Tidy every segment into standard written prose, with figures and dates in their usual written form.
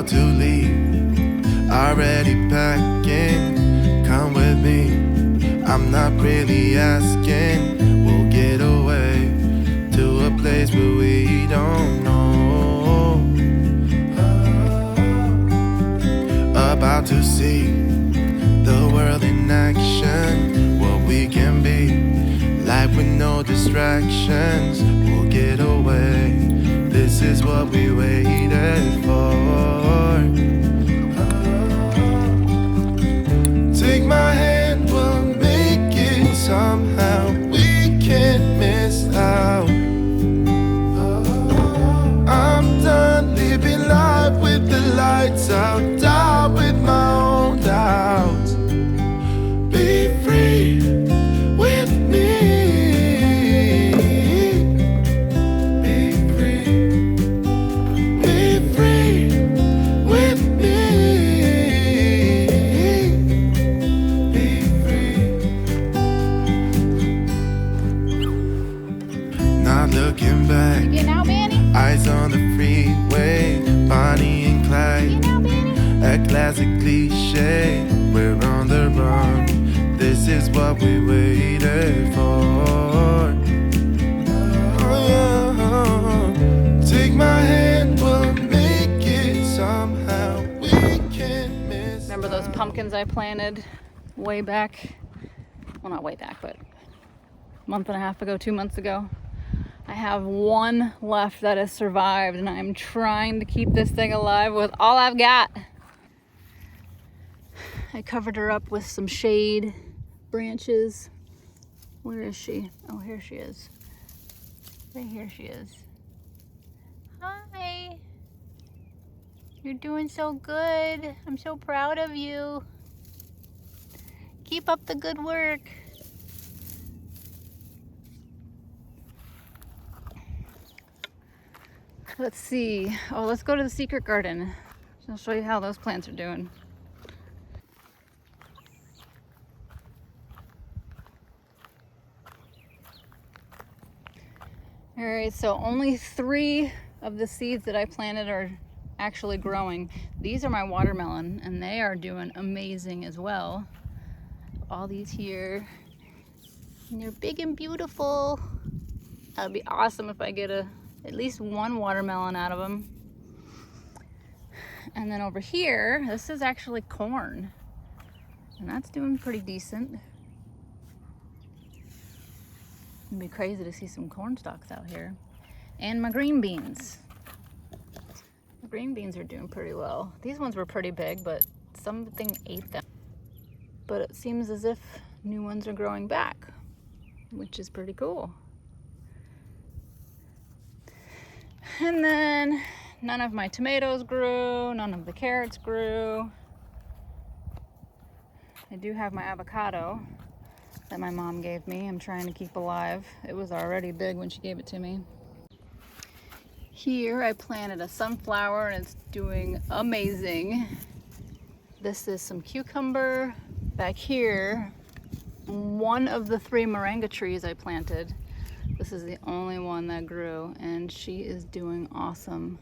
to leave, already packing. Come with me, I'm not really asking. We'll get away to a place where we don't know. About to see the world in action, what we can be, life with no distractions. We'll get away, this is what we waited for. Take my hand, we'll make it somehow. We can't miss out. I'm done living life with the lights out, down with my own doubts. Be free with me. Be free. Be free with me. Be free. Not looking back. You know, Manny? Eyes on the freeway, Bonnie and Clyde. You know, Manny? A classic cliche, we're on the run. This is what we waited for. Oh, yeah. Take my hand, we'll make it somehow. We can't miss. Remember those pumpkins I planted way back? Well, not way back, but a month and a half ago, 2 months ago. I have one left that has survived, and I'm trying to keep this thing alive with all I've got. I covered her up with some shade branches. Where is she? Oh, here she is. Right here she is. Hi. You're doing so good. I'm so proud of you. Keep up the good work. Let's see. Oh, let's go to the secret garden. I'll show you how those plants are doing. All right, so only 3 of the seeds that I planted are actually growing. These are my watermelon, and they are doing amazing as well. All these here, and they're big and beautiful. That would be awesome if I get at least one watermelon out of them. And then over here, this is actually corn, and that's doing pretty decent. It'd be crazy to see some corn stalks out here. And my green beans. The green beans are doing pretty well. These ones were pretty big, but something ate them. But it seems as if new ones are growing back, which is pretty cool. And then none of my tomatoes grew, none of the carrots grew. I do have my avocado that my mom gave me. I'm trying to keep alive. It was already big when she gave it to me. Here I planted a sunflower and it's doing amazing. This is some cucumber. Back here, one of the 3 moringa trees I planted, this is the only one that grew, and she is doing awesome.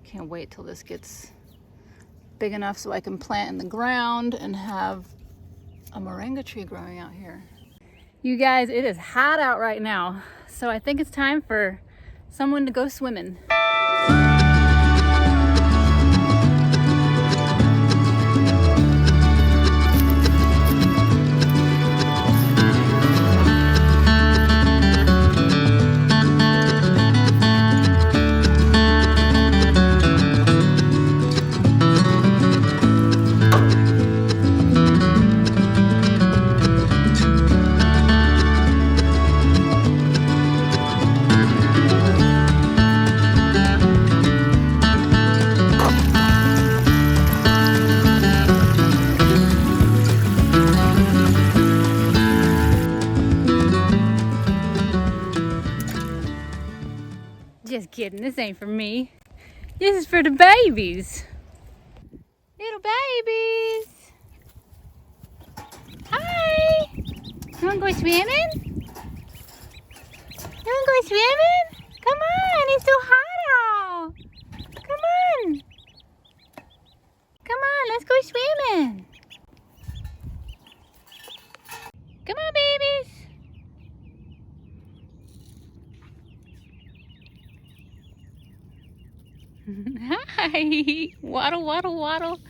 Can't wait till this gets big enough so I can plant in the ground and have a moringa tree growing out here. You guys, it is hot out right now, so I think it's time for someone to go swimming. Just kidding, this ain't for me. This is for the babies. Little babies. Hi. You wanna go swimming? You wanna go swimming? Come on, it's so hot out. Come on. Let's go swimming. Come on, babies. Hi. Waddle, waddle, waddle.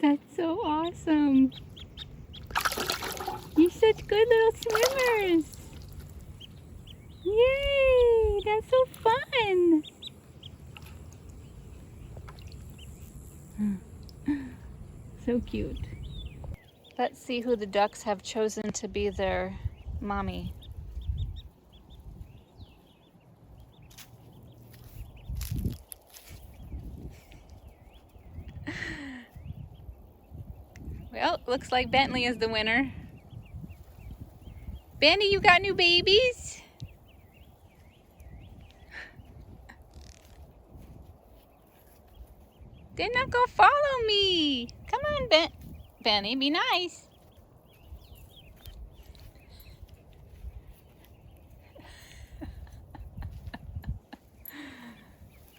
That's so awesome. You're such good little swimmers. Yay, that's so fun. So cute. Let's see who the ducks have chosen to be their mommy. Well, looks like Bentley is the winner. Benny, you got new babies? They're not gonna follow me. Come on, Benny, be nice.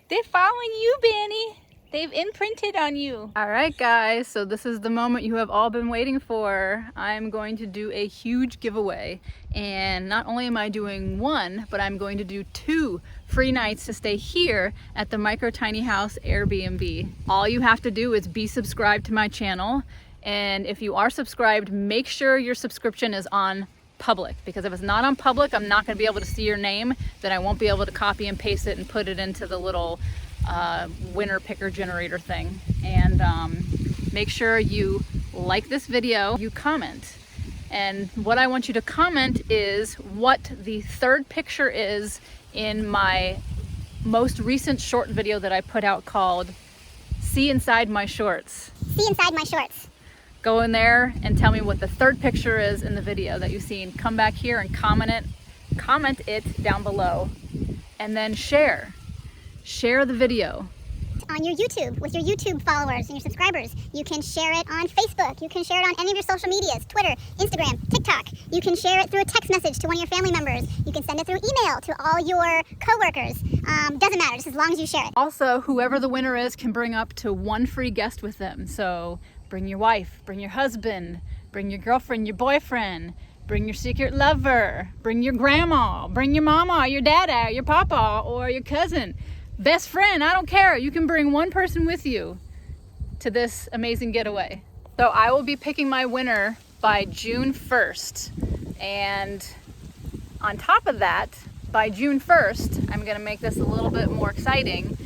They're following you, Benny. They've imprinted on you. All right, guys, so this is the moment you have all been waiting for. I'm going to do a huge giveaway. And not only am I doing one, but I'm going to do 2 free nights to stay here at the Micro Tiny House Airbnb. All you have to do is be subscribed to my channel. And if you are subscribed, make sure your subscription is on public, because if it's not on public, I'm not going to be able to see your name. Then I won't be able to copy and paste it and put it into the little winner picker generator thing. And make sure you like this video, you comment. And what I want you to comment is what the 3rd picture is in my most recent short video that I put out called See Inside My Shorts. See Inside My Shorts. Go in there and tell me what the 3rd picture is in the video that you've seen. Come back here and comment it down below. And then share the video. On your YouTube, with your YouTube followers and your subscribers. You can share it on Facebook. You can share it on any of your social medias, Twitter, Instagram, TikTok. You can share it through a text message to one of your family members. You can send it through email to all your coworkers. Doesn't matter, just as long as you share it. Also, whoever the winner is can bring up to 1 free guest with them. So bring your wife, bring your husband, bring your girlfriend, your boyfriend, bring your secret lover, bring your grandma, bring your mama, your dada, your papa, or your cousin. Best friend, I don't care. You can bring 1 person with you to this amazing getaway. So I will be picking my winner by June 1st. And on top of that, by June 1st, I'm gonna make this a little bit more exciting.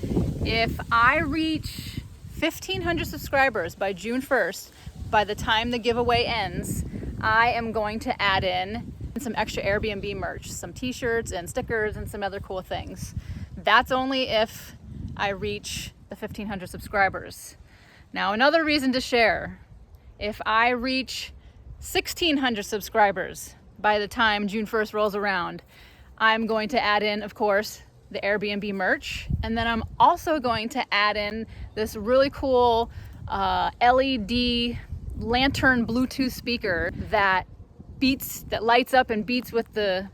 If I reach 1,500 subscribers by June 1st, by the time the giveaway ends, I am going to add in some extra Airbnb merch, some t-shirts and stickers and some other cool things. That's only if I reach the 1,500 subscribers. Now, another reason to share, if I reach 1,600 subscribers by the time June 1st rolls around, I'm going to add in, of course, the Airbnb merch, and then I'm also going to add in this really cool LED lantern Bluetooth speaker that lights up and beats up the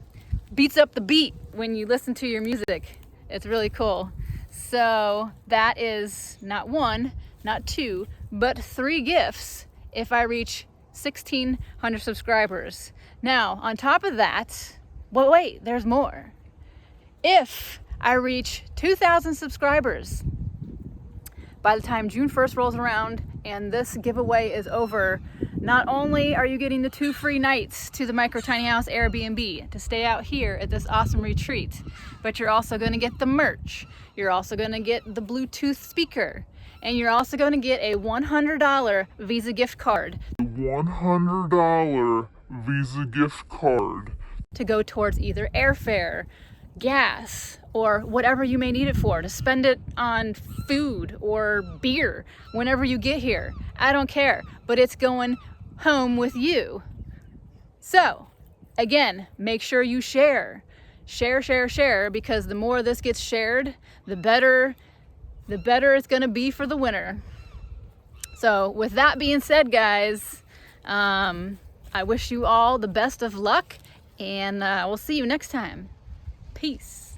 beat when you listen to your music. It's really cool. So that is not one, not two, but 3 gifts if I reach 1,600 subscribers. Now, on top of that, well, wait, there's more. If I reach 2,000 subscribers by the time June 1st rolls around and this giveaway is over, not only are you getting the 2 free nights to the Micro Tiny House Airbnb to stay out here at this awesome retreat, but you're also going to get the merch, you're also going to get the Bluetooth speaker, and you're also going to get a $100 Visa gift card. $100 Visa gift card To go towards either airfare, gas, or whatever you may need it for, to spend it on food or beer whenever you get here. I don't care, but it's going home with you. So, again, make sure you share, because the more this gets shared, the better it's gonna be for the winner. So with that being said, guys, I wish you all the best of luck, and we'll see you next time. Peace.